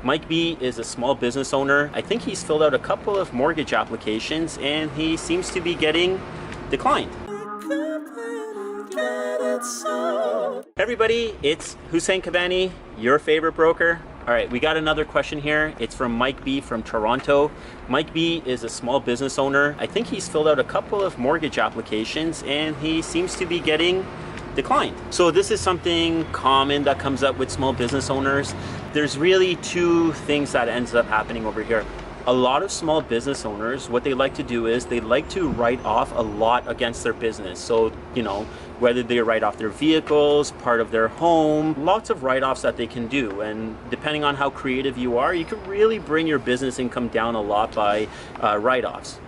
Mike B is a small business owner. I think he's filled out a couple of mortgage applications and he seems to be getting declined. Hey everybody, it's Hussein Kabani, your favorite broker. All right, we got another question here. It's from Mike B from Toronto. Mike B is a small business owner. I think he's filled out a couple of mortgage applications and he seems to be getting declined. So this is something common that comes up with small business owners. There's really two things that ends up happening over here. A lot of small business owners, what they like to do is they like to write off a lot against their business. So, whether they write off their vehicles, part of their home, lots of write-offs that they can do. And depending on how creative you are, you can really bring your business income down a lot by write-offs.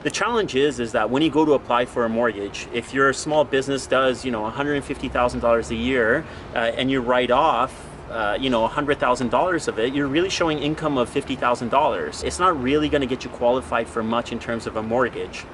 The challenge is that when you go to apply for a mortgage, if your small business does, $150,000 a year and you write off $100,000 of it, you're really showing income of $50,000. It's not really going to get you qualified for much in terms of a mortgage.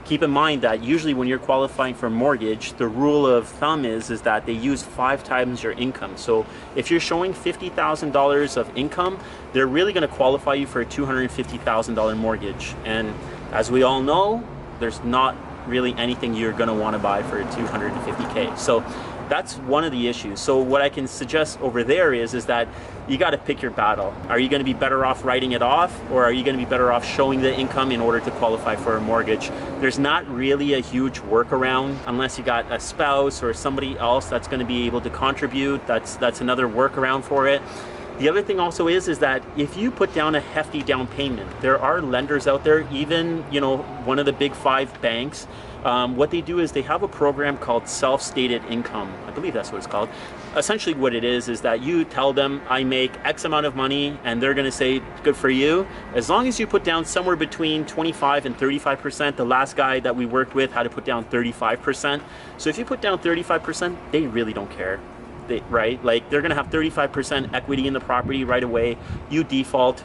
Keep in mind that usually when you're qualifying for a mortgage, the rule of thumb is that they use 5 times your income. So if you're showing $50,000 of income, they're really going to qualify you for a $250,000 mortgage. And as we all know, there's not really anything you're going to want to buy for $250K. So that's one of the issues. So what I can suggest over there is that you got to pick your battle. Are you going to be better off writing it off, or are you going to be better off showing the income in order to qualify for a mortgage? There's not really a huge workaround unless you got a spouse or somebody else that's going to be able to contribute. That's another workaround for it. The other thing also is that if you put down a hefty down payment, there are lenders out there, even one of the big 5 banks. What they do is they have a program called self-stated income. I believe that's what it's called. Essentially what it is that you tell them, I make X amount of money, and they're gonna say, good for you. As long as you put down somewhere between 25 and 35%, the last guy that we worked with had to put down 35%. So if you put down 35%, they really don't care. Right? Like they're gonna have 35% equity in the property right away. You default,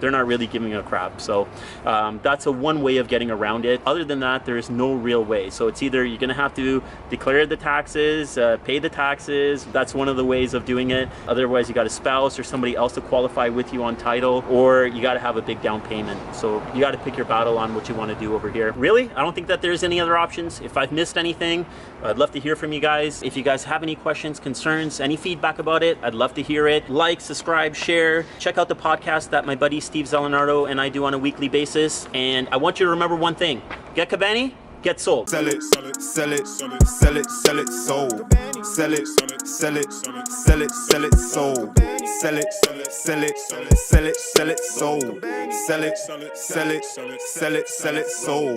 they're not really giving a crap. So that's one way of getting around it. Other than that, there is no real way. So it's either you're gonna have to declare the taxes, pay the taxes. That's one of the ways of doing it. Otherwise, you got a spouse or somebody else to qualify with you on title, or you got to have a big down payment. So you got to pick your battle on what you want to do over here. Really, I don't think that there's any other options. If I've missed anything, I'd love to hear from you guys. If you guys have any questions, concerns, any feedback about it, I'd love to hear it. Like, subscribe, share. Check out the podcast that my buddy Steve Zelenardo and I do on a weekly basis. And I want you to remember one thing. Get Kabani, get sold. Sell it, sell it, sell it, sell it, sell it, sold. Sell it, sell it, sell it, sell it, sold. Sell it, sell it, sell it, sell it, sold. Sell it, sell it, sell it, sell it, sold.